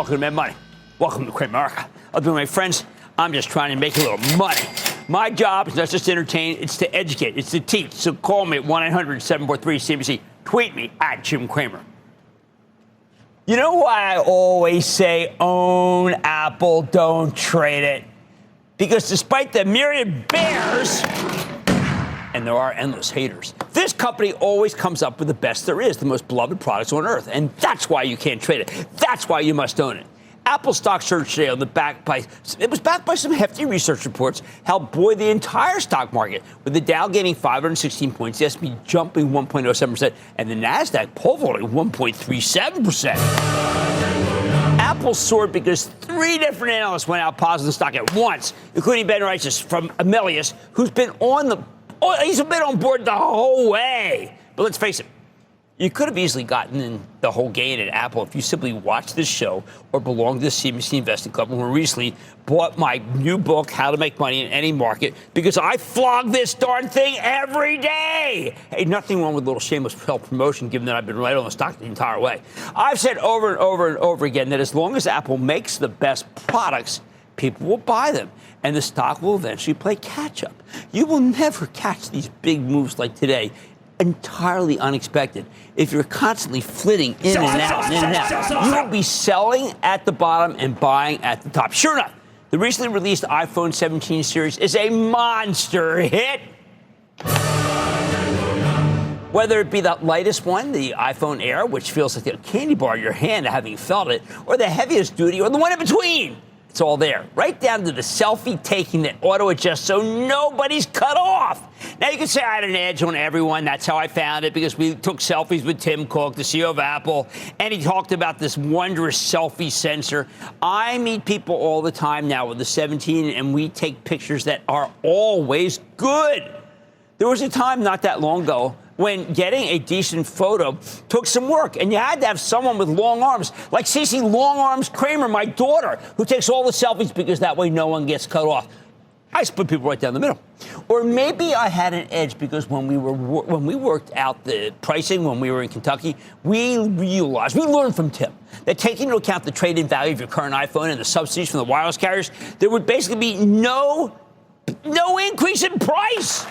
Welcome to Mad Money. Welcome to Cramer. I'll be my friends. I'm just trying to make a little money. My job is not just to entertain, it's to educate, it's to teach. So call me at 1-800-743-CNBC. Tweet me at Jim Cramer. You know why I always say own Apple, don't trade it? Because despite the myriad bears, and there are endless haters, this company always comes up with the best there is, the most beloved products on earth. And that's why you can't trade it. That's why you must own it. Apple stock surged today on the backed by some hefty research reports, helped buoy the entire stock market, with the Dow gaining 516 points, the S&P jumping 1.07%, and the Nasdaq pole vaulting 1.37%. Apple soared because three different analysts went out positive the stock at once, including Ben Reitzes from Amelius, who's been he's been on board the whole way. But let's face it, you could have easily gotten in the whole gain at Apple if you simply watched this show or belonged to the CNBC Investing Club, and recently bought my new book, How to Make Money in Any Market, because I flog this darn thing every day. Hey, nothing wrong with a little shameless self-promotion, given that I've been right on the stock the entire way. I've said over and over and over again that as long as Apple makes the best products, people will buy them, and the stock will eventually play catch-up. You will never catch these big moves like today entirely unexpected if you're constantly flitting in and out. You will be selling at the bottom and buying at the top. Sure enough, the recently released iPhone 17 series is a monster hit. Whether it be the lightest one, the iPhone Air, which feels like a candy bar in your hand having felt it, or the heaviest duty, or the one in between. It's all there, right down to the selfie taking that auto adjusts so nobody's cut off. Now, you can say I had an edge on everyone. That's how I found it, because we took selfies with Tim Cook, the CEO of Apple, and he talked about this wondrous selfie sensor. I meet people all the time now with the 17, and we take pictures that are always good. There was a time not that long ago when getting a decent photo took some work, and you had to have someone with long arms, like Cece Long Arms Cramer, my daughter, who takes all the selfies because that way no one gets cut off. I split people right down the middle. Or maybe I had an edge because when we worked out the pricing when we were in Kentucky, we learned from Tim that taking into account the trade-in value of your current iPhone and the subsidies from the wireless carriers, there would basically be no increase in price.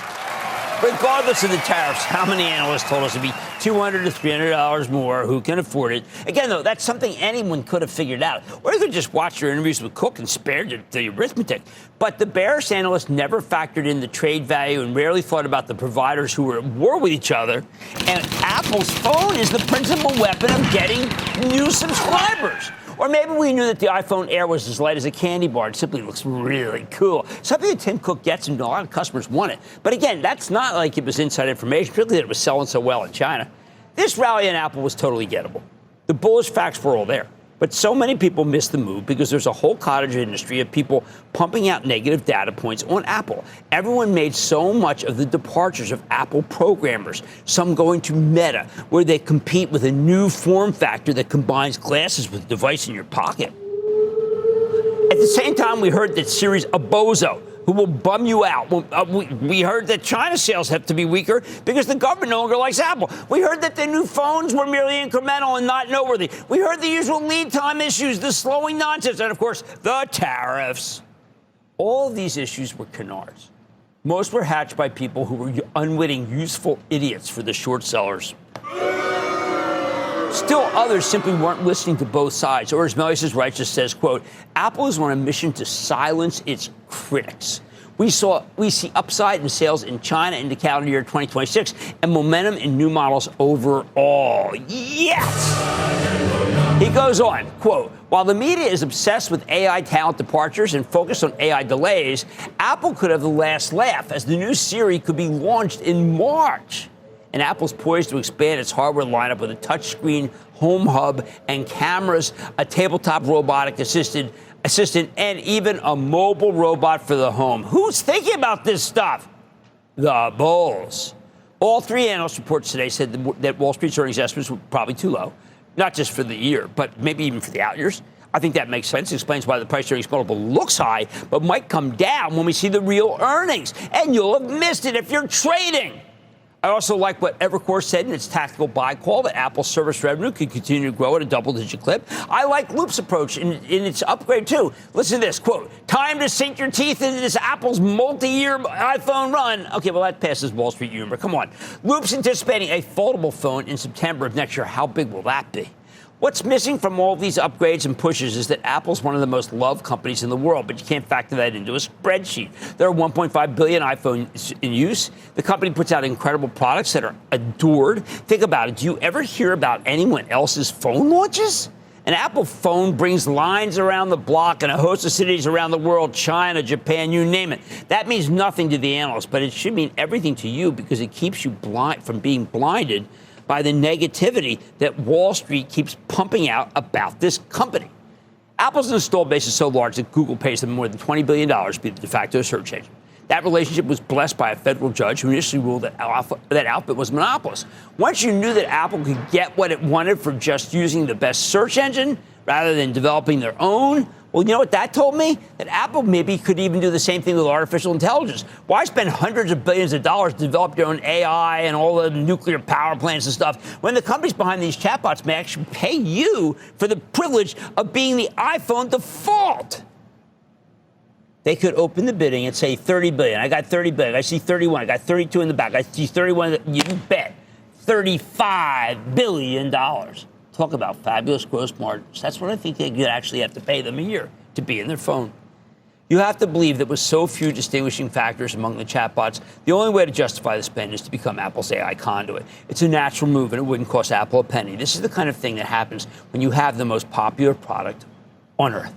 Regardless of the tariffs, how many analysts told us it'd be $200 to $300 more? Who can afford it? Again, though, that's something anyone could have figured out. Or you could just watch your interviews with Cook and spared the arithmetic. But the bearish analysts never factored in the trade value and rarely thought about the providers who were at war with each other. And Apple's phone is the principal weapon of getting new subscribers. Or maybe we knew that the iPhone Air was as light as a candy bar. It simply looks really cool. Something that Tim Cook gets, and a lot of customers want it. But again, that's not like it was inside information, particularly that it was selling so well in China. This rally in Apple was totally gettable. The bullish facts were all there. But so many people missed the move because there's a whole cottage industry of people pumping out negative data points on Apple. Everyone made so much of the departures of Apple programmers, some going to Meta, where they compete with a new form factor that combines glasses with a device in your pocket. At the same time, we heard that Siri's a bozo who will bum you out. We heard that China sales have to be weaker because the government no longer likes Apple. We heard that the new phones were merely incremental and not noteworthy. We heard the usual lead time issues, the slowing nonsense, and, of course, the tariffs. All of these issues were canards. Most were hatched by people who were unwitting, useful idiots for the short sellers. Still others simply weren't listening to both sides. Or as Melius Righteous says, quote, Apple is on a mission to silence its critics. We see upside in sales in China into calendar year 2026 and momentum in new models overall. Yes! He goes on, quote, while the media is obsessed with AI talent departures and focused on AI delays, Apple could have the last laugh as the new Siri could be launched in March. And Apple's poised to expand its hardware lineup with a touchscreen home hub and cameras, a tabletop robotic assistant, and even a mobile robot for the home. Who's thinking about this stuff? The bulls. All three analyst reports today said that Wall Street's earnings estimates were probably too low, not just for the year, but maybe even for the out years. I think that makes sense. It explains why the price earnings multiple looks high, but might come down when we see the real earnings. And you'll have missed it if you're trading. I also like what Evercore said in its tactical buy call that Apple's service revenue could continue to grow at a double-digit clip. I like Loop's approach in its upgrade, too. Listen to this, quote, time to sink your teeth into this Apple's multi-year iPhone run. Okay, well, that passes Wall Street humor. Come on. Loop's anticipating a foldable phone in September of next year. How big will that be? What's missing from all of these upgrades and pushes is that Apple's one of the most loved companies in the world, but you can't factor that into a spreadsheet. There are 1.5 billion iPhones in use. The company puts out incredible products that are adored. Think about it. Do you ever hear about anyone else's phone launches? An Apple phone brings lines around the block in a host of cities around the world, China, Japan, you name it. That means nothing to the analysts, but it should mean everything to you because it keeps you blind from being blinded by the negativity that Wall Street keeps pumping out about this company. Apple's install base is so large that Google pays them more than $20 billion to be the de facto search engine. That relationship was blessed by a federal judge who initially ruled that Alphabet was monopolist. Once you knew that Apple could get what it wanted for just using the best search engine rather than developing their own, well, you know what that told me? That Apple maybe could even do the same thing with artificial intelligence. Why spend hundreds of billions of dollars to develop your own AI and all the nuclear power plants and stuff when the companies behind these chatbots may actually pay you for the privilege of being the iPhone default? They could open the bidding and say 30 billion. I got 30 billion. I see 31. I got 32 in the back. I see 31. You bet. $35 billion. Talk about fabulous gross margins. That's what I think they could actually have to pay them a year to be in their phone. You have to believe that with so few distinguishing factors among the chatbots, the only way to justify the spend is to become Apple's AI conduit. It's a natural move, and it wouldn't cost Apple a penny. This is the kind of thing that happens when you have the most popular product on Earth.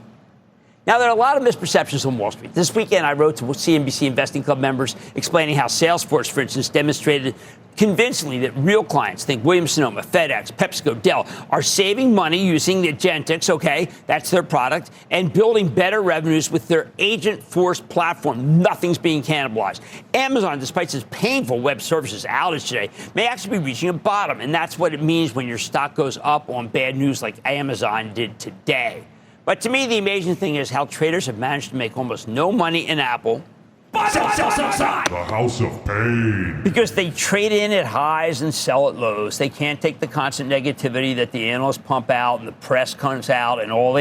Now, there are a lot of misperceptions on Wall Street. This weekend, I wrote to CNBC Investing Club members explaining how Salesforce, for instance, demonstrated convincingly that real clients, think Williams-Sonoma, FedEx, PepsiCo, Dell, are saving money using the Agentics, okay, that's their product, and building better revenues with their Agent Force platform. Nothing's being cannibalized. Amazon, despite its painful web services outage today, may actually be reaching a bottom, and that's what it means when your stock goes up on bad news like Amazon did today. But to me, the amazing thing is how traders have managed to make almost no money in Apple. Sell. The House of Pain. Because they trade in at highs and sell at lows. They can't take the constant negativity that the analysts pump out and the press comes out and all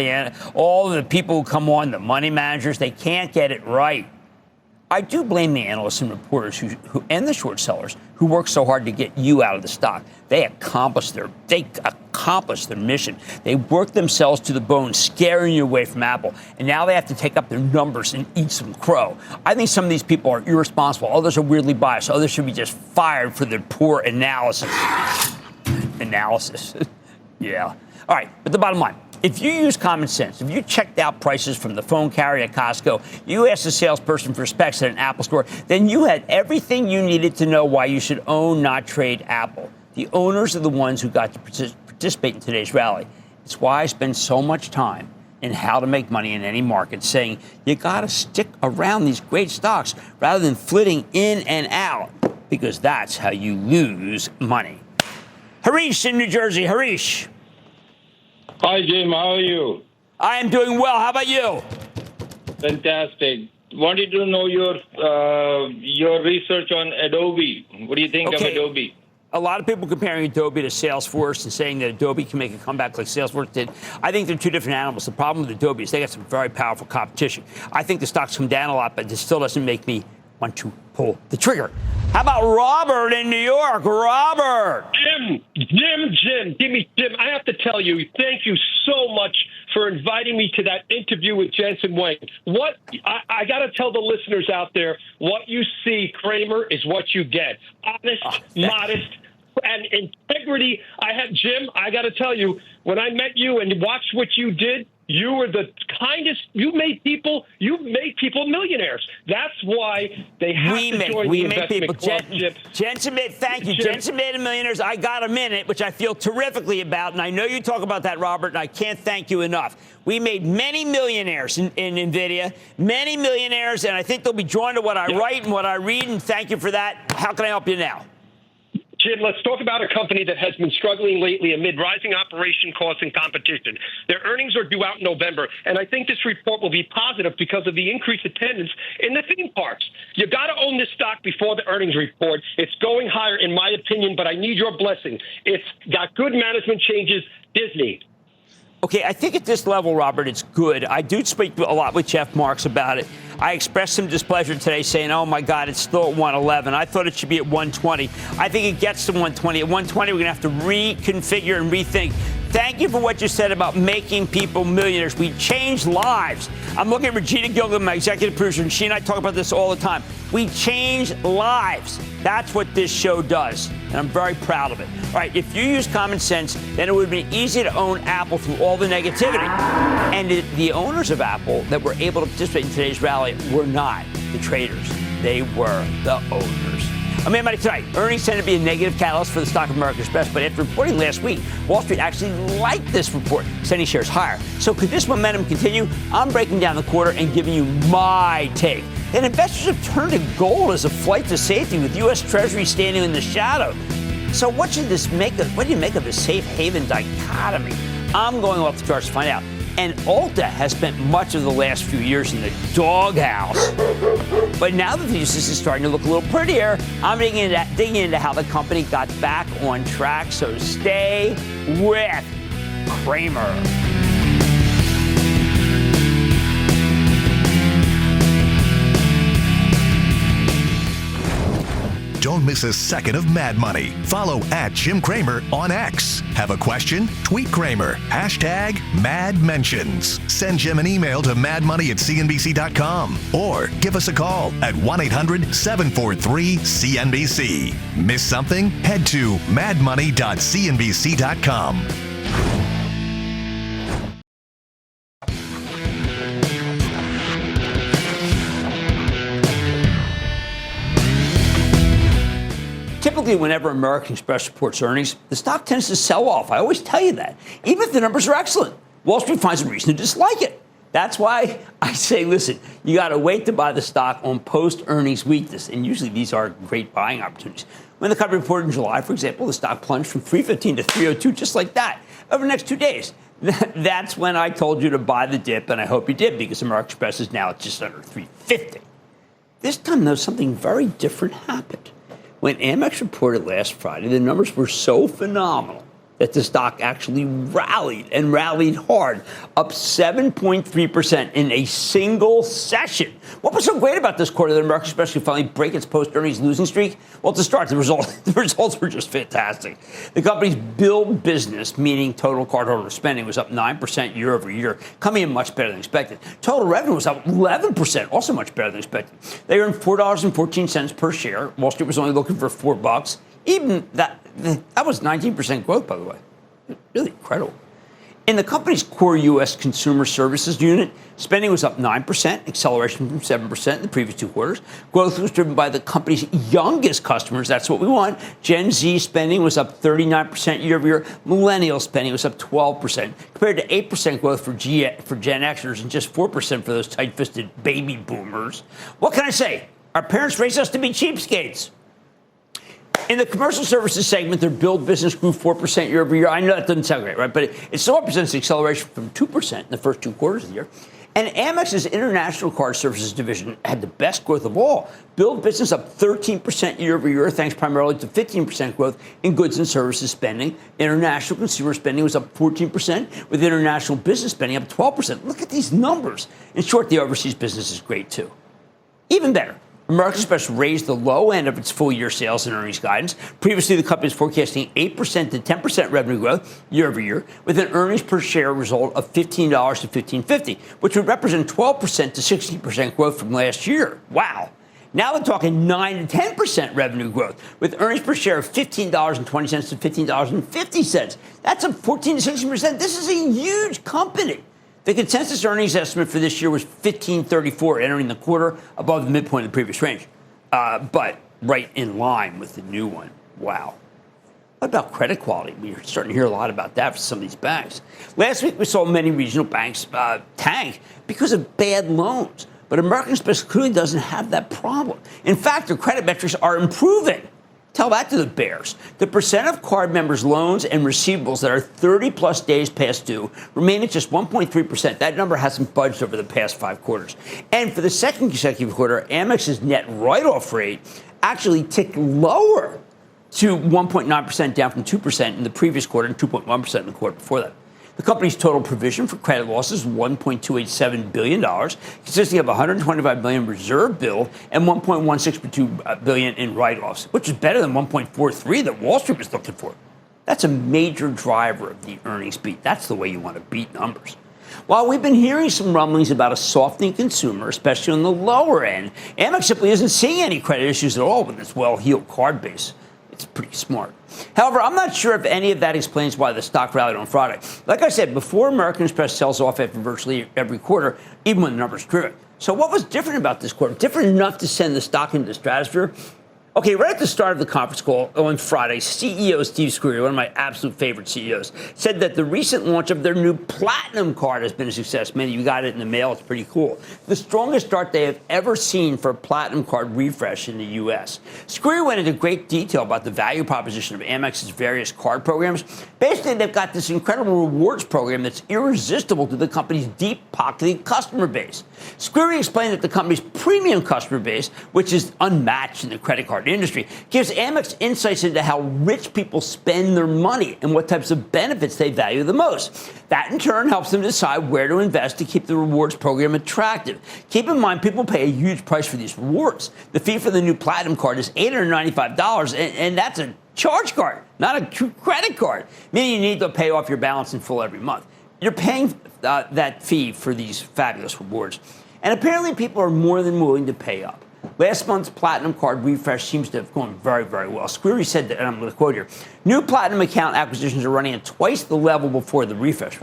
the people who come on, the money managers, they can't get it right. I do blame the analysts and reporters who and the short sellers who work so hard to get you out of the stock. They accomplished their mission. They worked themselves to the bone, scaring you away from Apple. And now they have to take up their numbers and eat some crow. I think some of these people are irresponsible. Others are weirdly biased. Others should be just fired for their poor analysis. Yeah. All right. But the bottom line. If you use common sense, if you checked out prices from the phone carrier at Costco, you asked the salesperson for specs at an Apple store, then you had everything you needed to know why you should own, not trade Apple. The owners are the ones who got to participate in today's rally. It's why I spend so much time in how to make money in any market, saying you got to stick around these great stocks rather than flitting in and out, because that's how you lose money. Harish in New Jersey. Harish. Hi, Jim. How are you? I am doing well. How about you? Fantastic. Wanted to know your research on Adobe. What do you think of Adobe? A lot of people comparing Adobe to Salesforce and saying that Adobe can make a comeback like Salesforce did. I think they're two different animals. The problem with Adobe is they got some very powerful competition. I think the stock's come down a lot, but it still doesn't make me want to pull the trigger. How about Robert in New York? Robert! Jim, I have to tell you, thank you so much for inviting me to that interview with Jensen Wang. I got to tell the listeners out there, what you see, Cramer, is what you get. Honest, modest, and integrity. Jim, I got to tell you, when I met you and watched what you did, you were the kindest. You made people millionaires. That's why they have to join the investment club. Jensen made, thank you. Jensen made them millionaires. I got a minute, which I feel terrifically about, and I know you talk about that, Robert, and I can't thank you enough. We made many millionaires in NVIDIA, many millionaires, and I think they'll be drawn to what I write and what I read, and thank you for that. How can I help you now? Jim, let's talk about a company that has been struggling lately amid rising operation costs and competition. Their earnings are due out in November, and I think this report will be positive because of the increased attendance in the theme parks. You got to own this stock before the earnings report. It's going higher, in my opinion, but I need your blessing. It's got good management changes. Disney. Okay, I think at this level, Robert, it's good. I do speak a lot with Jeff Marks about it. I expressed some displeasure today saying, oh, my God, it's still at 111. I thought it should be at 120. I think it gets to 120. At 120, we're going to have to reconfigure and rethink. Thank you for what you said about making people millionaires. We change lives. I'm looking at Regina Gilgan, my executive producer, and she and I talk about this all the time. We change lives. That's what this show does, and I'm very proud of it. All right, if you use common sense, then it would be easy to own Apple through all the negativity. And the owners of Apple that were able to participate in today's rally were not the traders. They were the owners. I'm in money tonight. Earnings tend to be a negative catalyst for the stock of America's best, but after reporting last week, Wall Street actually liked this report, sending shares higher. So could this momentum continue? I'm breaking down the quarter and giving you my take. And investors have turned to gold as a flight to safety, with U.S. Treasury standing in the shadow. So what do you make of this safe haven dichotomy? I'm going off the charts to find out. And Ulta has spent much of the last few years in the doghouse. But now that the thesis is starting to look a little prettier, I'm digging into how the company got back on track. So stay with Cramer. Don't miss a second of Mad Money. Follow at Jim Cramer on X. Have a question? Tweet Cramer. #MadMentions. Send Jim an email to madmoney@cnbc.com or give us a call at 1-800-743-CNBC. Miss something? Head to madmoney.cnbc.com. Typically, whenever American Express reports earnings, the stock tends to sell off. I always tell you that, even if the numbers are excellent. Wall Street finds a reason to dislike it. That's why I say, listen, you got to wait to buy the stock on post-earnings weakness, and usually these are great buying opportunities. When the company reported in July, for example, the stock plunged from 315 to 302, just like that, over the next 2 days. That's when I told you to buy the dip, and I hope you did, because American Express is now at just under 350. This time, though, something very different happened. When Amex reported last Friday, the numbers were so phenomenal that the stock actually rallied and rallied hard, up 7.3% in a single session. What was so great about this quarter that American Express could finally break its post-earnings losing streak? Well, to start, the results were just fantastic. The company's billed business, meaning total cardholder spending, was up 9% year over year, coming in much better than expected. Total revenue was up 11%, also much better than expected. They earned $4.14 per share. Wall Street was only looking for $4. Even that was 19% growth, by the way. Really incredible. In the company's core U.S. consumer services unit, spending was up 9%, acceleration from 7% in the previous 2 quarters. Growth was driven by the company's youngest customers. That's what we want. Gen Z spending was up 39% year over year. Millennial spending was up 12%, compared to 8% growth for Gen Xers and just 4% for those tight-fisted baby boomers. What can I say? Our parents raised us to be cheapskates. In the commercial services segment, their billed business grew 4% year over year. I know that doesn't sound great, right? But it still represents an acceleration from 2% in the first 2 quarters of the year. And Amex's international card services division had the best growth of all. Billed business up 13% year over year, thanks primarily to 15% growth in goods and services spending. International consumer spending was up 14%, with international business spending up 12%. Look at these numbers. In short, the overseas business is great, too. Even better, American Express raised the low end of its full-year sales and earnings guidance. Previously, the company was forecasting 8% to 10% revenue growth year over year, with an earnings per share result of $15 to $15.50, which would represent 12% to 16% growth from last year. Wow. Now they're talking 9 to 10% revenue growth, with earnings per share of $15.20 to $15.50. That's up 14 to 16%. This is a huge company. The consensus earnings estimate for this year was $15.34, entering the quarter above the midpoint of the previous range, but right in line with the new one. Wow. What about credit quality? We're starting to hear a lot about that for some of these banks. Last week, we saw many regional banks tank because of bad loans, but American Express clearly doesn't have that problem. In fact, their credit metrics are improving. Tell that to the bears. The percent of card members' loans and receivables that are 30-plus days past due remain at just 1.3%. That number hasn't budged over the past 5 quarters. And for the second consecutive quarter, Amex's net write-off rate actually ticked lower to 1.9%, down from 2% in the previous quarter and 2.1% in the quarter before that. The company's total provision for credit losses is $1.287 billion, consisting of $125 billion reserve build and $1.162 billion in write-offs, which is better than $1.43 that Wall Street was looking for. That's a major driver of the earnings beat. That's the way you want to beat numbers. While we've been hearing some rumblings about a softening consumer, especially on the lower end, Amex simply isn't seeing any credit issues at all with its well-heeled card base. It's pretty smart. However, I'm not sure if any of that explains why the stock rallied on Friday. Like I said, before American Express sells off after virtually every quarter, even when the numbers are driven. So what was different about this quarter? Different enough to send the stock into the stratosphere? Okay, right at the start of the conference call on Friday, CEO Steve Squeri, one of my absolute favorite CEOs, said that the recent launch of their new Platinum card has been a success. Many of you got it in the mail. It's pretty cool. The strongest start they have ever seen for a Platinum card refresh in the U.S. Squeri went into great detail about the value proposition of Amex's various card programs. Basically, they've got this incredible rewards program that's irresistible to the company's deep-pocketed customer base. Squeri explained that the company's premium customer base, which is unmatched in the credit card industry, gives Amex insights into how rich people spend their money and what types of benefits they value the most. That, in turn, helps them decide where to invest to keep the rewards program attractive. Keep in mind, people pay a huge price for these rewards. The fee for the new Platinum card is $895, and that's a charge card, not a true credit card, meaning you need to pay off your balance in full every month. You're paying that fee for these fabulous rewards. And apparently people are more than willing to pay up. Last month's Platinum card refresh seems to have gone very, very well. Squeri said that, and I'm going to quote here, new Platinum account acquisitions are running at twice the level before the refresh.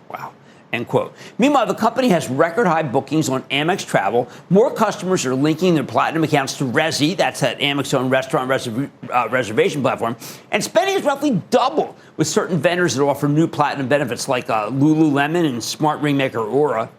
Wow. End quote. Meanwhile, the company has record high bookings on Amex Travel. More customers are linking their Platinum accounts to Resy, that's that Amex-owned restaurant reservation platform, and spending is roughly double with certain vendors that offer new Platinum benefits like Lululemon and Smart Ring maker Aura.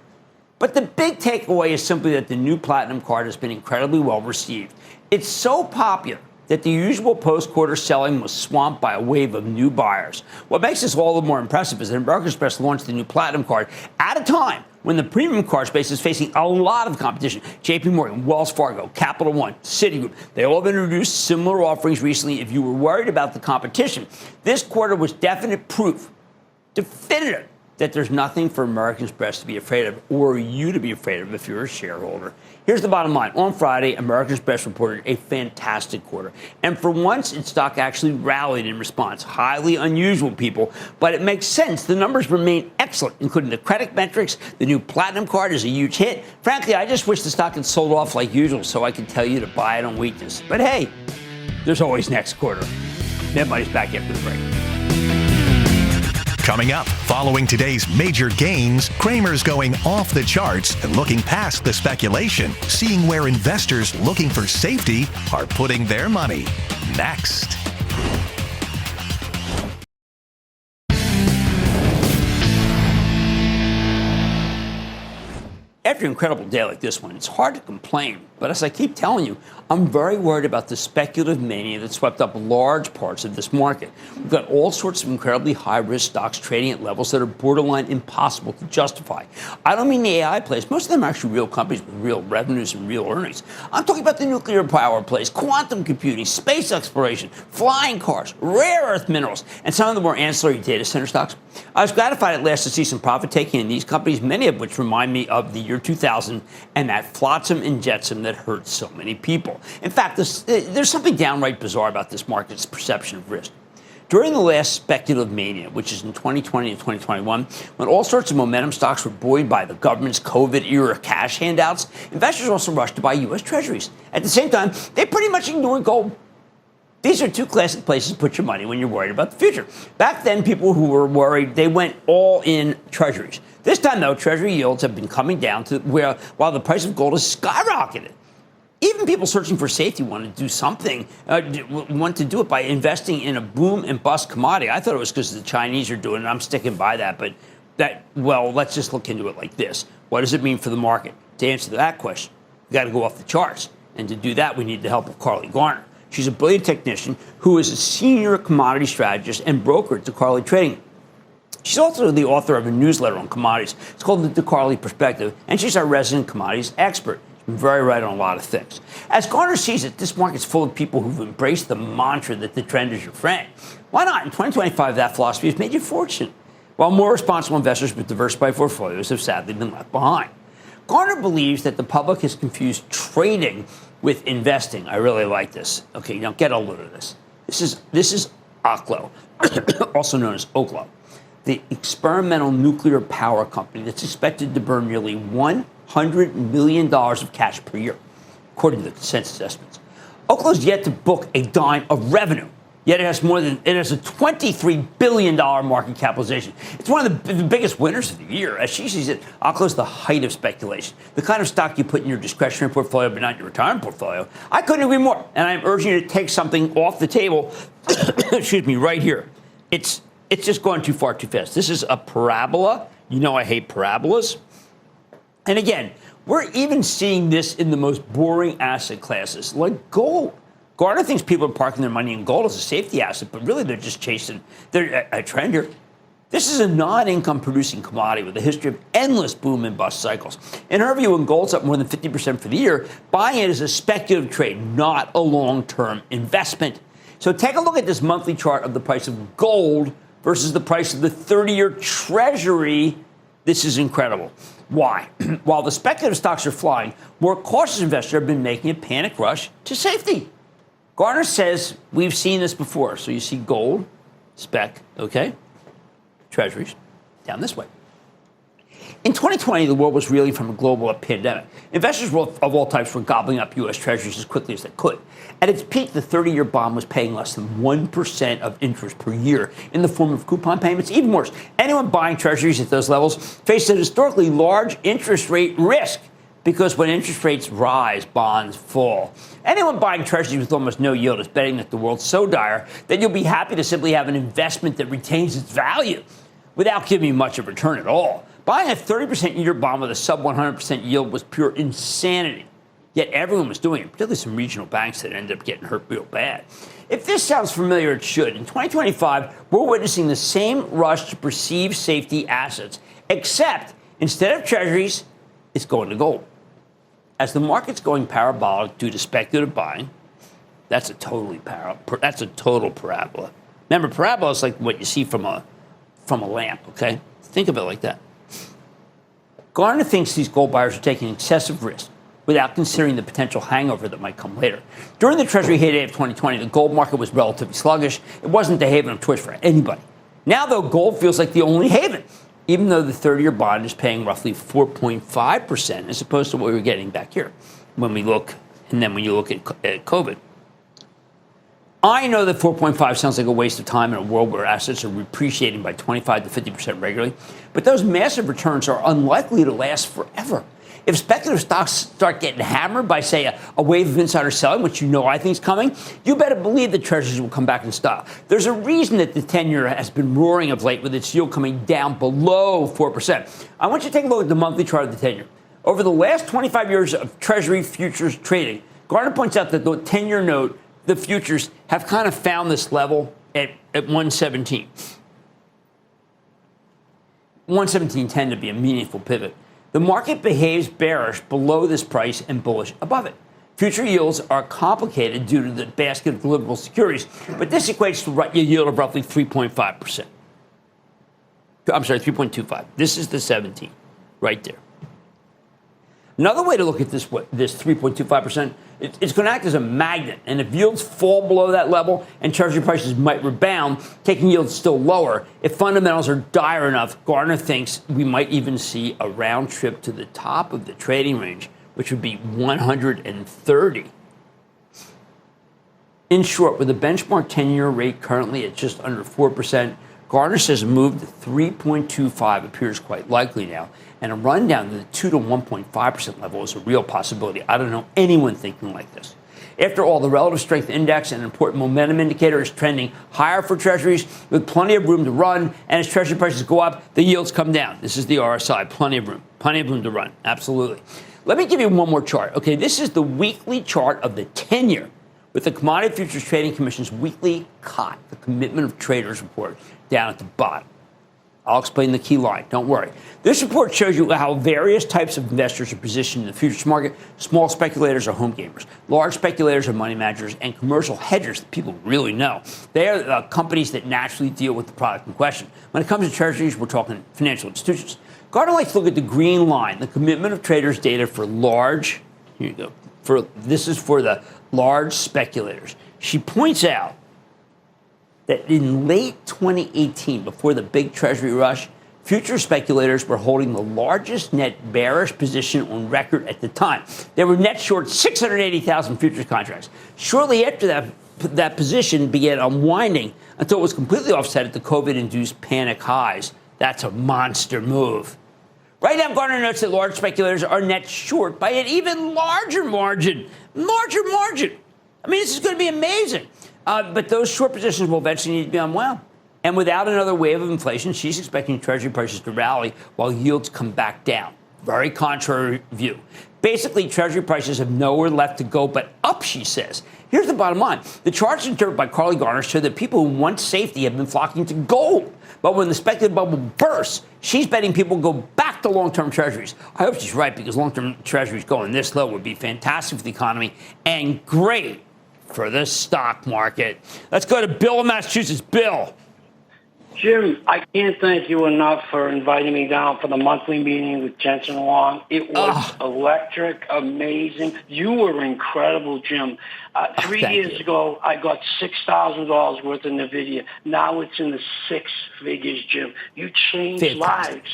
But the big takeaway is simply that the new Platinum card has been incredibly well received. It's so popular that the usual post-quarter selling was swamped by a wave of new buyers. What makes this all the more impressive is that American Express launched the new Platinum card at a time when the premium card space is facing a lot of competition. JP Morgan, Wells Fargo, Capital One, Citigroup, they all have introduced similar offerings recently. If you were worried about the competition, this quarter was definite proof, definitive, that there's nothing for American Express to be afraid of or you to be afraid of if you're a shareholder. Here's the bottom line. On Friday, American Express reported a fantastic quarter. And for once, its stock actually rallied in response. Highly unusual, people, but it makes sense. The numbers remain excellent, including the credit metrics. The new Platinum card is a huge hit. Frankly, I just wish the stock had sold off like usual so I could tell you to buy it on weakness. But hey, there's always next quarter. Mad Money's back after the break. Coming up, following today's major gains, Cramer's going off the charts and looking past the speculation, seeing where investors looking for safety are putting their money. Next. After an incredible day like this one, it's hard to complain. But as I keep telling you, I'm very worried about the speculative mania that swept up large parts of this market. We've got all sorts of incredibly high-risk stocks trading at levels that are borderline impossible to justify. I don't mean the AI plays. Most of them are actually real companies with real revenues and real earnings. I'm talking about the nuclear power plays, quantum computing, space exploration, flying cars, rare earth minerals, and some of the more ancillary data center stocks. I was gratified at last to see some profit-taking in these companies, many of which remind me of the year 2000 and that flotsam and jetsam that hurt so many people. In fact, there's something downright bizarre about this market's perception of risk. During the last speculative mania, which is in 2020 and 2021, when all sorts of momentum stocks were buoyed by the government's COVID-era cash handouts, investors also rushed to buy U.S. Treasuries. At the same time, they pretty much ignored gold. These are two classic places to put your money when you're worried about the future. Back then, people who were worried, they went all in Treasuries. This time, though, Treasury yields have been coming down to while the price of gold has skyrocketed. Even people searching for safety want to do something, want to do it by investing in a boom and bust commodity. I thought it was because the Chinese are doing it. I'm sticking by that. But let's just look into it like this. What does it mean for the market? To answer that question, we got to go off the charts. And to do that, we need the help of Carly Garner. She's a brilliant technician who is a senior commodity strategist and broker at DeCarly Trading. She's also the author of a newsletter on commodities. It's called The DeCarly Perspective, and she's our resident commodities expert. She's been very right on a lot of things. As Garner sees it, this market's full of people who've embraced the mantra that the trend is your friend. Why not? In 2025, that philosophy has made you fortune, while more responsible investors with diversified portfolios have sadly been left behind. Garner believes that the public has confused trading with investing. I really like this. Okay, now get a load of this. This is Oklo, also known as Oklo, the experimental nuclear power company that's expected to burn nearly $100 million of cash per year, according to the consensus estimates. Oklo's yet to book a dime of revenue. Yet it has a $23 billion market capitalization. It's one of the biggest winners of the year. As she sees it, Oklo's the height of speculation, the kind of stock you put in your discretionary portfolio but not your retirement portfolio. I couldn't agree more, and I'm urging you to take something off the table, excuse me, right here. It's just going too far too fast. This is a parabola. You know I hate parabolas. And again, we're even seeing this in the most boring asset classes, like gold. Garner thinks people are parking their money in gold as a safety asset, but really they're just chasing a trend here. This is a non-income producing commodity with a history of endless boom and bust cycles. In her view, when gold's up more than 50% for the year, buying it is a speculative trade, not a long-term investment. So take a look at this monthly chart of the price of gold versus the price of the 30-year Treasury. This is incredible. Why? While the speculative stocks are flying, more cautious investors have been making a panic rush to safety. Garner says we've seen this before. So you see gold, spec, okay? Treasuries, down this way. In 2020, the world was reeling from a global pandemic. Investors of all types were gobbling up U.S. Treasuries as quickly as they could. At its peak, the 30-year bond was paying less than 1% of interest per year in the form of coupon payments. Even worse, anyone buying Treasuries at those levels faced a historically large interest rate risk, because when interest rates rise, bonds fall. Anyone buying Treasuries with almost no yield is betting that the world's so dire that you'll be happy to simply have an investment that retains its value without giving you much of a return at all. Buying a 30% year bond with a sub 100% yield was pure insanity. Yet everyone was doing it, particularly some regional banks that ended up getting hurt real bad. If this sounds familiar, it should. In 2025, we're witnessing the same rush to perceived safety assets, except instead of Treasuries, it's going to gold. As the market's going parabolic due to speculative buying, that's a total parabola. Remember, parabola is like what you see from a lamp, okay? Think of it like that. Garner thinks these gold buyers are taking excessive risk without considering the potential hangover that might come later. During the Treasury heyday of 2020, the gold market was relatively sluggish. It wasn't the haven of choice for anybody. Now, though, gold feels like the only haven, even though the 30-year bond is paying roughly 4.5% as opposed to what we were getting back here when you look at COVID. I know that 4.5 sounds like a waste of time in a world where assets are appreciating by 25 to 50% regularly, but those massive returns are unlikely to last forever. If speculative stocks start getting hammered by, say, a wave of insider selling, which you know I think is coming, you better believe that Treasuries will come back in style. There's a reason that the 10-year has been roaring of late with its yield coming down below 4%. I want you to take a look at the monthly chart of the 10-year. Over the last 25 years of Treasury futures trading, Garner points out that the 10-year note, the futures, have kind of found this level at 117. 117 tend to be a meaningful pivot. The market behaves bearish below this price and bullish above it. Future yields are complicated due to the basket of deliverable securities, but this equates to a yield of roughly 3.5%. I'm sorry, 3.25. This is the 17 right there. Another way to look at this 3.25%, it's going to act as a magnet. And if yields fall below that level and Treasury prices might rebound, taking yields still lower, if fundamentals are dire enough, Garner thinks we might even see a round trip to the top of the trading range, which would be 130. In short, with the benchmark 10-year rate currently at just under 4%, Garner says a move to 3.25 appears quite likely now, and a run down to the 2 to 1.5% level is a real possibility. I don't know anyone thinking like this. After all, the relative strength index, an important momentum indicator, is trending higher for Treasuries with plenty of room to run, and as Treasury prices go up, the yields come down. This is the RSI, plenty of room to run, absolutely. Let me give you one more chart. Okay, this is the weekly chart of the 10-year. with the Commodity Futures Trading Commission's weekly COT, the Commitment of Traders report, down at the bottom. I'll explain the key line. Don't worry. This report shows you how various types of investors are positioned in the futures market. Small speculators are home gamers. Large speculators are money managers, and commercial hedgers that people really know. They are the companies that naturally deal with the product in question. When it comes to treasuries, we're talking financial institutions. Gardner likes to look at the green line, the Commitment of Traders data for large. Here you go. This is for the large speculators. She points out that in late 2018, before the big treasury rush, future speculators were holding the largest net bearish position on record at the time. They were net short 680,000 futures contracts. Shortly after that position began unwinding until it was completely offset at the COVID-induced panic highs. That's a monster move. Right now, Gardner notes that large speculators are net short by an even larger margin. Larger margin. I mean, this is going to be amazing. But those short positions will eventually need to be unwound. And without another wave of inflation, she's expecting Treasury prices to rally while yields come back down. Very contrary view. Basically, Treasury prices have nowhere left to go but up, she says. Here's the bottom line. The charts interpreted by Carly Garner show that people who want safety have been flocking to gold. But when the speculative bubble bursts, she's betting people go back to long-term treasuries. I hope she's right, because long-term treasuries going this low would be fantastic for the economy and great for the stock market. Let's go to Bill in Massachusetts. Bill. Jim, I can't thank you enough for inviting me down for the monthly meeting with Jensen Wong. It was electric, amazing. You were incredible, Jim. 3 years ago, I got $6,000 worth of NVIDIA. Now it's in the six figures, Jim. You changed lives.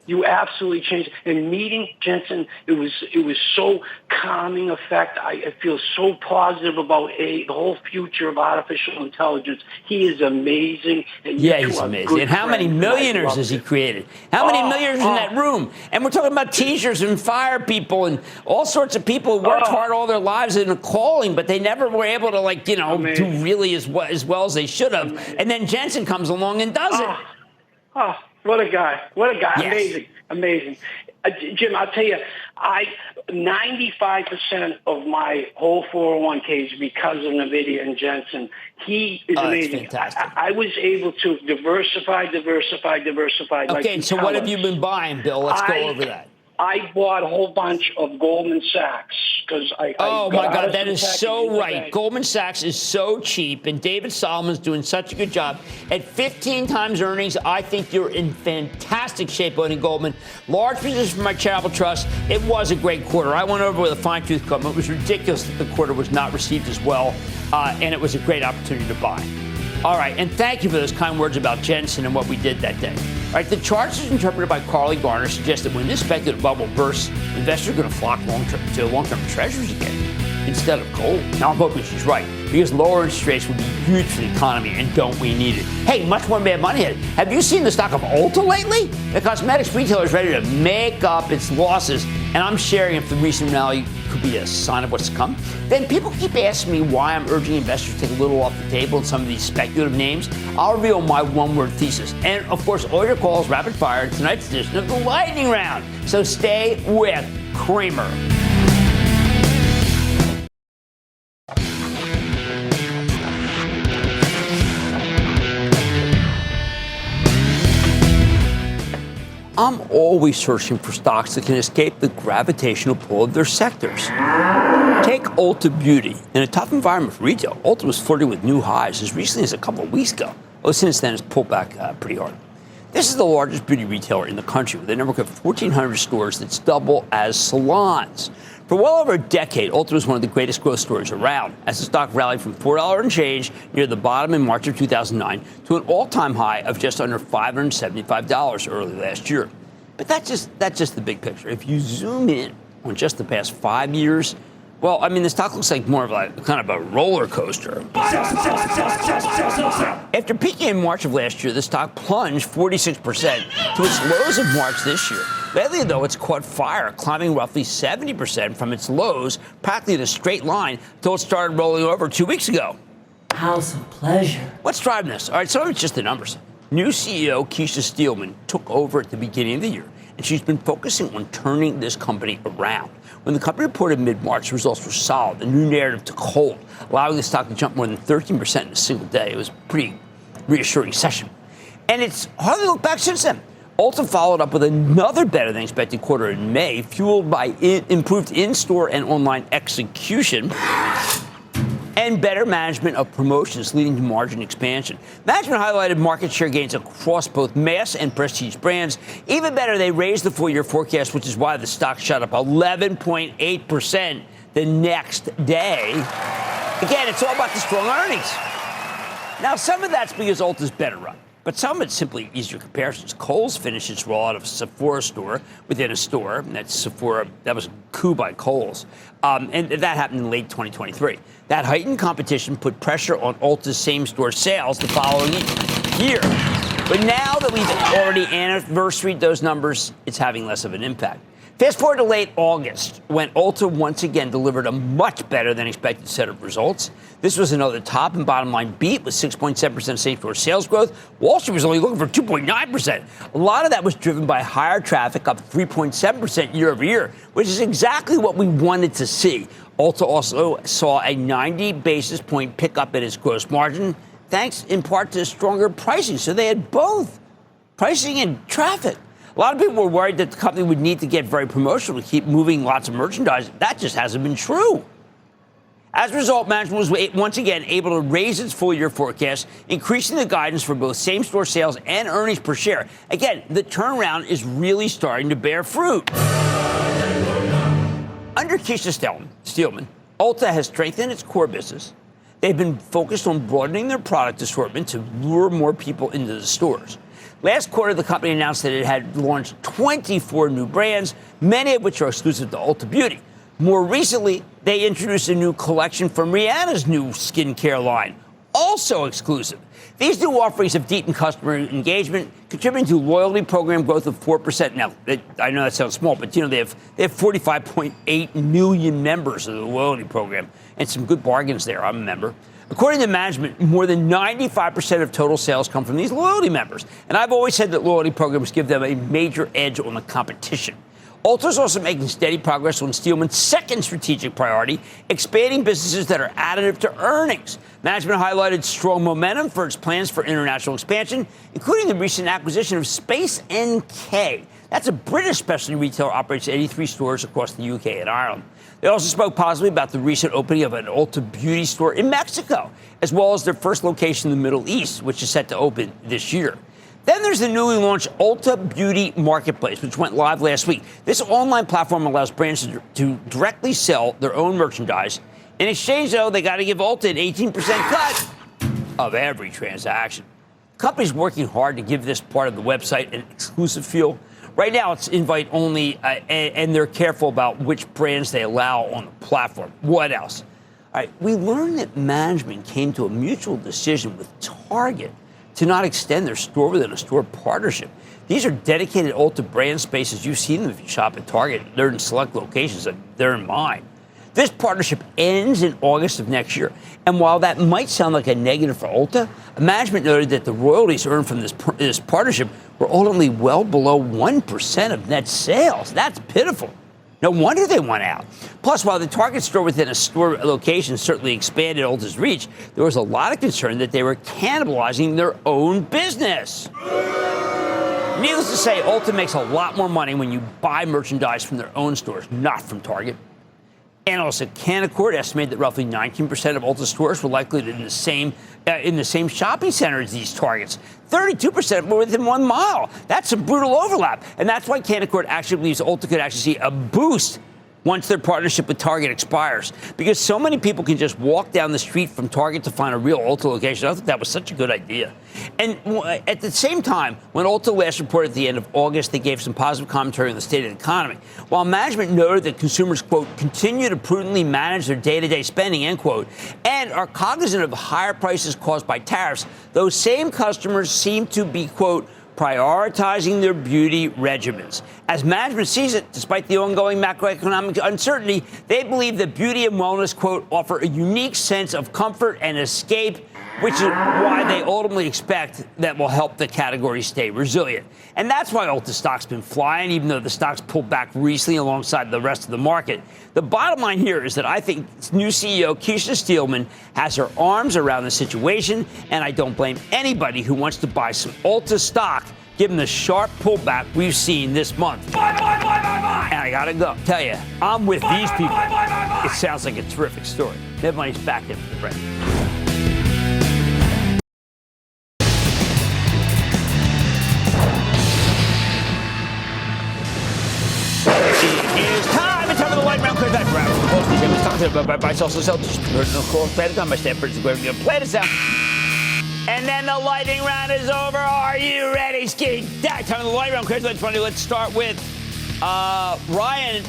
You absolutely changed. And meeting Jensen, it was so calming effect. I feel so positive about the whole future of artificial intelligence. He is amazing. And he's amazing. And how many millionaires has he created? How many millionaires in that room? And we're talking about teachers and fire people and all sorts of people who worked hard all their lives in a calling, but they never were able to, do really as well as they should have. Amazing. And then Jensen comes along and does it. What a guy. What a guy. Yes. Amazing. Jim, I'll tell you, 95% of my whole 401ks because of NVIDIA and Jensen. He is amazing. I was able to diversify. Okay, so what have you been buying, Bill? Let's go over that. I bought a whole bunch of Goldman Sachs because oh my God, that is so right. Goldman Sachs is so cheap, and David Solomon's doing such a good job. At 15 times earnings, I think you're in fantastic shape owning Goldman. Large position for my charitable trust. It was a great quarter. I went over with a fine-tooth comb. It was ridiculous that the quarter was not received as well, and it was a great opportunity to buy. All right, and thank you for those kind words about Jensen and what we did that day. All right, the charts as interpreted by Carly Garner suggest that when this speculative bubble bursts, investors are going to flock to long-term treasuries again instead of gold. Now, I'm hoping she's right, because lower interest rates would be huge for the economy, and don't we need it? Hey, much more bad money ahead. Have you seen the stock of Ulta lately? The cosmetics retailer is ready to make up its losses, and I'm sharing if the recent rally could be a sign of what's to come. Then people keep asking me why I'm urging investors to take a little off the table in some of these speculative names. I'll reveal my one-word thesis. And, of course, all your calls rapid fire in tonight's edition of the Lightning Round. So stay with Cramer. I'm always searching for stocks that can escape the gravitational pull of their sectors. Take Ulta Beauty. In a tough environment for retail, Ulta was flirting with new highs as recently as a couple of weeks ago. Well, since then, it's pulled back pretty hard. This is the largest beauty retailer in the country with a network of 1,400 stores that's double as salons. For well over a decade, Ulta was one of the greatest growth stories around, as the stock rallied from $4 and change near the bottom in March of 2009 to an all-time high of just under $575 early last year. But that's just the big picture. If you zoom in on just the past 5 years, well, I mean, the stock looks like more of a kind of a roller coaster. After peaking in March of last year, the stock plunged 46% to its lows of March this year. Lately, though, it's caught fire, climbing roughly 70% from its lows, practically in a straight line, until it started rolling over 2 weeks ago. House of pleasure. What's driving this? All right, some of it's just the numbers. New CEO Keisha Steelman took over at the beginning of the year, and she's been focusing on turning this company around. When the company reported mid-March, results were solid. The new narrative took hold, allowing the stock to jump more than 13% in a single day. It was a pretty reassuring session. And it's hardly looked back since then. Ulta followed up with another better-than-expected quarter in May, fueled by improved in-store and online execution and better management of promotions, leading to margin expansion. Management highlighted market share gains across both mass and prestige brands. Even better, they raised the full-year forecast, which is why the stock shot up 11.8% the next day. Again, it's all about the strong earnings. Now, some of that's because Ulta's better run, but some of it's simply easier comparisons. Kohl's finished its rollout of a Sephora store within a store. And that's Sephora. That was a coup by Kohl's. And that happened in late 2023. That heightened competition put pressure on Ulta's same-store sales the following year. But now that we've already anniversaried those numbers, it's having less of an impact. Fast forward to late August, when Ulta once again delivered a much better than expected set of results. This was another top and bottom line beat with 6.7% same-store sales growth. Wall Street was only looking for 2.9%. A lot of that was driven by higher traffic, up 3.7% year over year, which is exactly what we wanted to see. Ulta also saw a 90 basis point pickup in its gross margin, thanks in part to stronger pricing. So they had both pricing and traffic. A lot of people were worried that the company would need to get very promotional to keep moving lots of merchandise. That just hasn't been true. As a result, management was once again able to raise its full-year forecast, increasing the guidance for both same-store sales and earnings per share. Again, the turnaround is really starting to bear fruit. Under Keisha Steelman, Ulta has strengthened its core business. They've been focused on broadening their product assortment to lure more people into the stores. Last quarter, the company announced that it had launched 24 new brands, many of which are exclusive to Ulta Beauty. More recently, they introduced a new collection from Rihanna's new skincare line, also exclusive. These new offerings have deepened customer engagement, contributing to loyalty program growth of 4%. Now, I know that sounds small, but they have 45.8 million members of the loyalty program, and some good bargains there. I'm a member. According to management, more than 95% of total sales come from these loyalty members. And I've always said that loyalty programs give them a major edge on the competition. Ulta is also making steady progress on Steelman's second strategic priority, expanding businesses that are additive to earnings. Management highlighted strong momentum for its plans for international expansion, including the recent acquisition of Space NK. That's a British specialty retailer operates 83 stores across the UK and Ireland. They also spoke positively about the recent opening of an Ulta Beauty store in Mexico, as well as their first location in the Middle East, which is set to open this year. Then there's the newly launched Ulta Beauty Marketplace, which went live last week. This online platform allows brands to directly sell their own merchandise. In exchange, though, they got to give Ulta an 18% cut of every transaction. The company's working hard to give this part of the website an exclusive feel. Right now, it's invite only, and they're careful about which brands they allow on the platform. What else? All right, we learned that management came to a mutual decision with Target to not extend their store within a store partnership. These are dedicated Ulta brand spaces. You've seen them if you shop at Target. They're in select locations. They're in mine. This partnership ends in August of next year. And while that might sound like a negative for Ulta, management noted that the royalties earned from this partnership were ultimately well below 1% of net sales. That's pitiful. No wonder they went out. Plus, while the Target store within a store location certainly expanded Ulta's reach, there was a lot of concern that they were cannibalizing their own business. Needless to say, Ulta makes a lot more money when you buy merchandise from their own stores, not from Target. Analysts at Canaccord estimate that roughly 19% of Ulta stores were likely in the same shopping center as these Targets. 32% were within 1 mile. That's a brutal overlap. And that's why Canaccord actually believes Ulta could actually see a boost once their partnership with Target expires. Because so many people can just walk down the street from Target to find a real Ulta location. I thought that was such a good idea. And at the same time, when Ulta last reported at the end of August, they gave some positive commentary on the state of the economy. While management noted that consumers, quote, continue to prudently manage their day-to-day spending, end quote, and are cognizant of higher prices caused by tariffs, those same customers seem to be, quote, prioritizing their beauty regimens. As management sees it, despite the ongoing macroeconomic uncertainty, they believe that beauty and wellness, quote, offer a unique sense of comfort and escape, which is why they ultimately expect that will help the category stay resilient. And that's why Ulta stock's been flying, even though the stock's pulled back recently alongside the rest of the market. The bottom line here is that I think new CEO Keisha Steelman has her arms around the situation, and I don't blame anybody who wants to buy some Ulta stock, given the sharp pullback we've seen this month. Buy. And I gotta go. Tell you, I'm with these people. It sounds like a terrific story. Mad Money's back in for the break. And then the lightning round is over. Are you ready, Ski? Time for the lightning round. Let's start with Ryan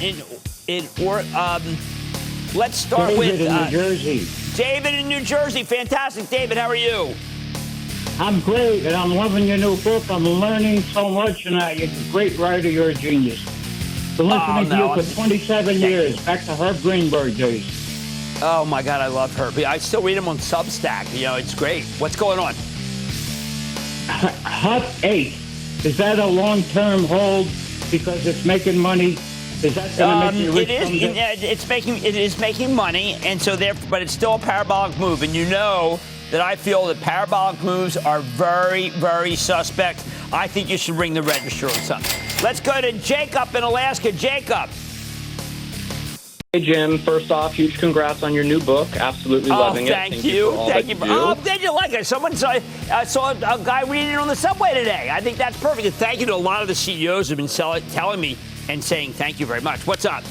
let's start David with in New Jersey. David in New Jersey. Fantastic, David. How are you? I'm great, and I'm loving your new book. I'm learning so much, and you're a great writer. You're a genius. Been listening to you for 27 years, back to Herb Greenberg days. Oh, my God, I love Herb. I still read him on Substack. You know, it's great. What's going on? Hut 8, is that a long-term hold because it's making money? Is that going to make you rich someday? It is making money, and so therefore, but it's still a parabolic move. And you know that I feel that parabolic moves are very, very suspect. I think you should ring the register on something. Let's go to Jacob in Alaska. Jacob. Hey, Jim. First off, huge congrats on your new book. Absolutely loving it. Thank you. Thank you. Did you like it? Someone saw a guy reading it on the subway today. I think that's perfect. And thank you to a lot of the CEOs who've been telling me and saying thank you very much. What's up?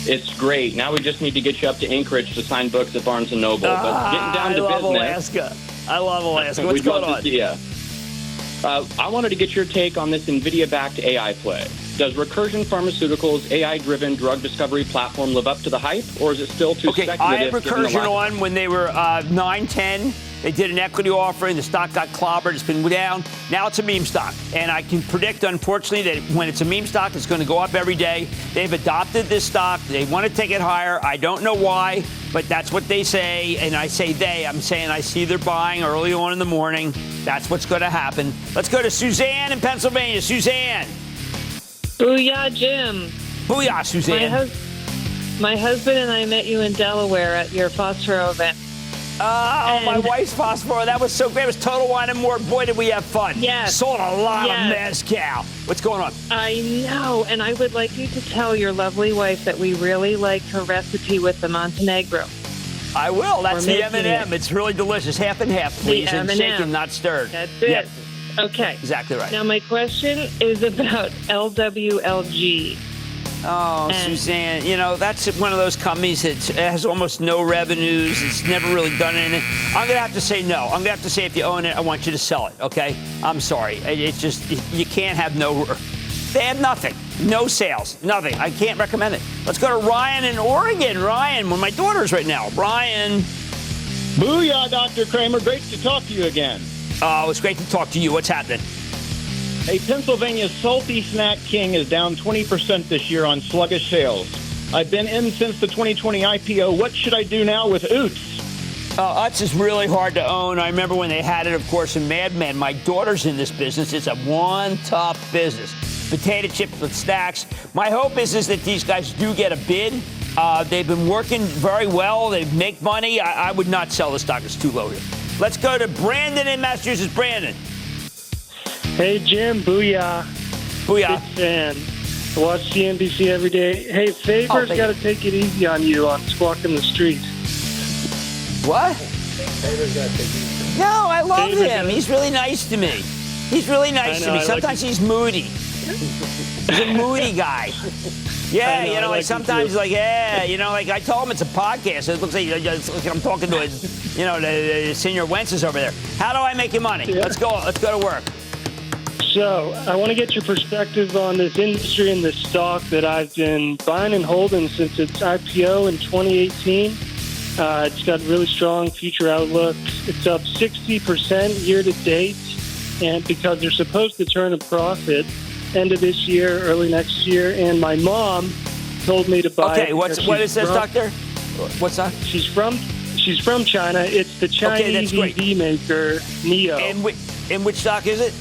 It's great. Now we just need to get you up to Anchorage to sign books at Barnes & Noble. But getting down to business. I love Alaska. What's going on? I wanted to get your take on this NVIDIA-backed AI play. Does Recursion Pharmaceuticals' AI-driven drug discovery platform live up to the hype, or is it still too speculative? I had Recursion on when they were 9-10. They did an equity offering. The stock got clobbered. It's been down. Now it's a meme stock. And I can predict, unfortunately, that when it's a meme stock, it's going to go up every day. They've adopted this stock. They want to take it higher. I don't know why, but that's what they say. And I say they. I'm saying I see they're buying early on in the morning. That's what's going to happen. Let's go to Suzanne in Pennsylvania. Suzanne. Booyah, Jim. Booyah, Suzanne. My husband and I met you in Delaware at your Phosphoro event. My wife's Phosphoro. That was so great. It was Total Wine and More. Boy, did we have fun. Yes. Sold a lot of mezcal. What's going on? I know. And I would like you to tell your lovely wife that we really liked her recipe with the Montenegro. I will. That's the M&M. It's really delicious. Half and half, please. And shaken, not stirred. That's it. Yep. Okay. Exactly right. Now, my question is about LWLG. Oh, Suzanne, you know, that's one of those companies that has almost no revenues. It's never really done anything. I'm going to have to say no. I'm going to have to say if you own it, I want you to sell it, okay? I'm sorry. It's just, you can't have no, they have nothing. No sales, nothing. I can't recommend it. Let's go to Ryan in Oregon. Ryan, one of my daughters right now. Ryan. Booyah, Dr. Cramer. Great to talk to you again. Oh, it's great to talk to you. What's happening? Hey, Pennsylvania's Salty Snack King is down 20% this year on sluggish sales. I've been in since the 2020 IPO. What should I do now with Utz? Utz is really hard to own. I remember when they had it, of course, in Mad Men. My daughter's in this business. It's a one tough business. Potato chips with snacks. My hope is that these guys do get a bid. They've been working very well. They make money. I would not sell the stock. It's too low here. Let's go to Brandon in Massachusetts. Brandon. Hey, Jim. Booyah. Booyah. Big fan. I watch CNBC every day. Hey, Faber's got to take it easy on you on squawking the streets. What? Faber's got to take it easy. No, I love him. He's really nice to me. He's really nice to me. Sometimes he's moody. He's a moody guy. Yeah, you know, like sometimes he's like, yeah, you know, like I told him it's a podcast. It looks like I'm talking to the Senior Wences over there. How do I make you money? Yeah. Let's go to work. So I want to get your perspective on this industry and this stock that I've been buying and holding since its IPO in 2018. It's got really strong future outlook. It's up 60% year to date. and because they're supposed to turn a profit end of this year, early next year. And my mom told me to buy it. Okay, what is this, doctor? What's that? She's from China. It's the Chinese EV maker, NIO. And which stock is it?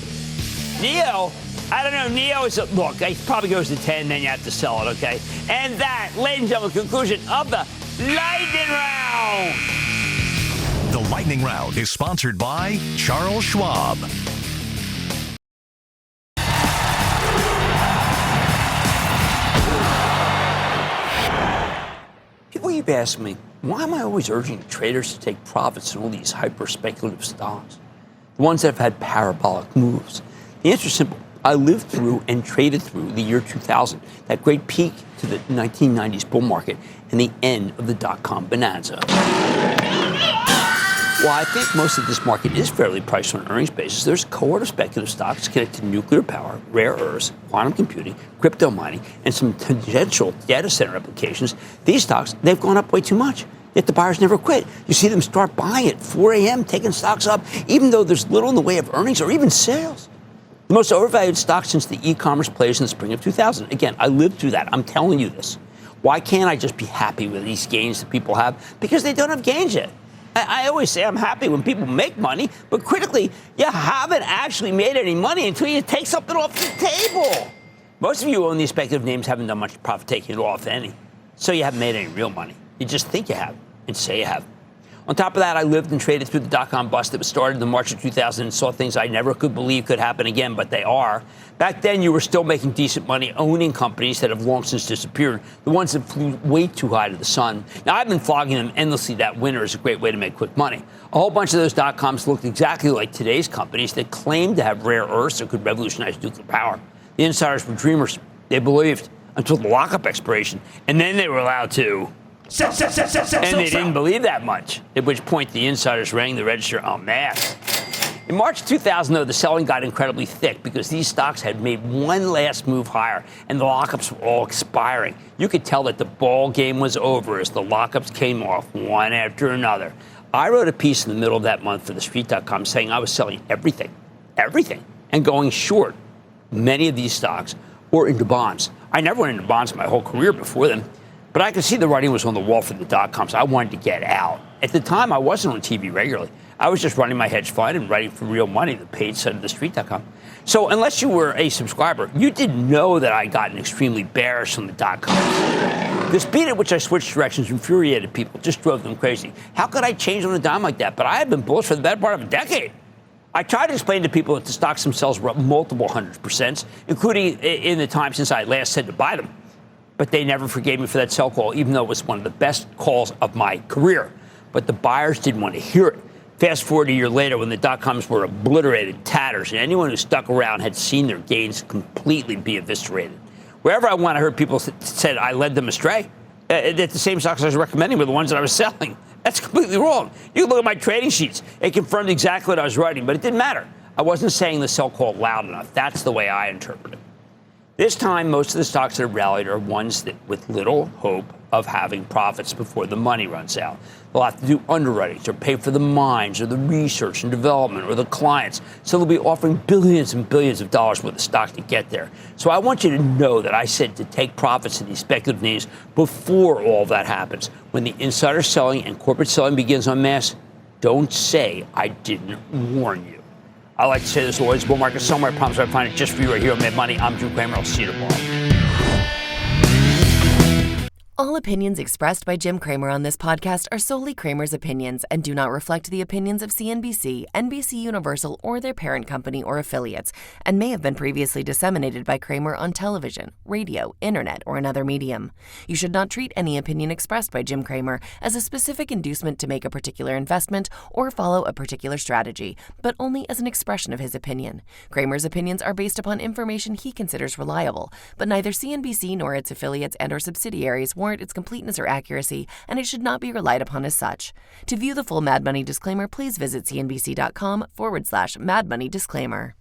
NIO? I don't know. NIO is look, it probably goes to 10, then you have to sell it, okay? And that, ladies and gentlemen, conclusion of the Lightning Round. The Lightning Round is sponsored by Charles Schwab. People keep asking me, why am I always urging traders to take profits in all these hyper-speculative stocks? The ones that have had parabolic moves. The answer is simple. I lived through and traded through the year 2000, that great peak to the 1990s bull market and the end of the dot-com bonanza. While I think most of this market is fairly priced on an earnings basis, there's a cohort of speculative stocks connected to nuclear power, rare earths, quantum computing, crypto mining, and some tangential data center applications. These stocks, they've gone up way too much. Yet the buyers never quit. You see them start buying at 4 a.m., taking stocks up, even though there's little in the way of earnings or even sales. The most overvalued stock since the e-commerce plays in the spring of 2000. Again, I lived through that. I'm telling you this. Why can't I just be happy with these gains that people have? Because they don't have gains yet. I always say I'm happy when people make money, but critically, you haven't actually made any money until you take something off the table. Most of you who own these speculative names haven't done much profit taking at all, if any. So you haven't made any real money. You just think you have and say you have. On top of that, I lived and traded through the dot-com bust that was started in March of 2000 and saw things I never could believe could happen again, but they are. Back then, you were still making decent money owning companies that have long since disappeared, the ones that flew way too high to the sun. Now, I've been flogging them endlessly that winter is a great way to make quick money. A whole bunch of those dot-coms looked exactly like today's companies that claimed to have rare earths that could revolutionize nuclear power. The insiders were dreamers. They believed until the lockup expiration, and then they were allowed to... And they didn't believe that much, at which point the insiders rang the register en masse. In March 2000, though, the selling got incredibly thick because these stocks had made one last move higher and the lockups were all expiring. You could tell that the ball game was over as the lockups came off one after another. I wrote a piece in the middle of that month for TheStreet.com saying I was selling everything, and going short many of these stocks or into bonds. I never went into bonds my whole career before them. But I could see the writing was on the wall for the dot-coms. I wanted to get out. At the time, I wasn't on TV regularly. I was just running my hedge fund and writing for real money, the paid side of TheStreet.com. So unless you were a subscriber, you didn't know that I gotten extremely bearish on the dot-coms. The speed at which I switched directions infuriated people, just drove them crazy. How could I change on a dime like that? But I have been bullish for the better part of a decade. I tried to explain to people that the stocks themselves were up multiple 100%, including in the time since I last said to buy them. But they never forgave me for that sell call, even though it was one of the best calls of my career. But the buyers didn't want to hear it. Fast forward a year later when the dot-coms were obliterated, tatters, and anyone who stuck around had seen their gains completely be eviscerated. Wherever I went, I heard people said I led them astray. That the same stocks I was recommending were the ones that I was selling. That's completely wrong. You can look at my trading sheets. It confirmed exactly what I was writing, but it didn't matter. I wasn't saying the sell call loud enough. That's the way I interpret it. This time, most of the stocks that have rallied are ones that with little hope of having profits before the money runs out. They'll have to do underwriting or pay for the mines or the research and development or the clients. So they'll be offering billions and billions of dollars worth of stock to get there. So I want you to know that I said to take profits in these speculative names before all that happens. When the insider selling and corporate selling begins en masse, don't say I didn't warn you. I like to say there's always a bull market somewhere. I promise I'll find it just for you right here on Mad Money. I'm Jim Cramer. I'll see you tomorrow. All opinions expressed by Jim Cramer on this podcast are solely Cramer's opinions and do not reflect the opinions of CNBC, NBC Universal, or their parent company or affiliates, and may have been previously disseminated by Cramer on television, radio, internet, or another medium. You should not treat any opinion expressed by Jim Cramer as a specific inducement to make a particular investment or follow a particular strategy, but only as an expression of his opinion. Cramer's opinions are based upon information he considers reliable, but neither CNBC nor its affiliates and or subsidiaries warrant its completeness or accuracy, and it should not be relied upon as such. To view the full Mad Money disclaimer, please visit cnbc.com/Mad Money disclaimer.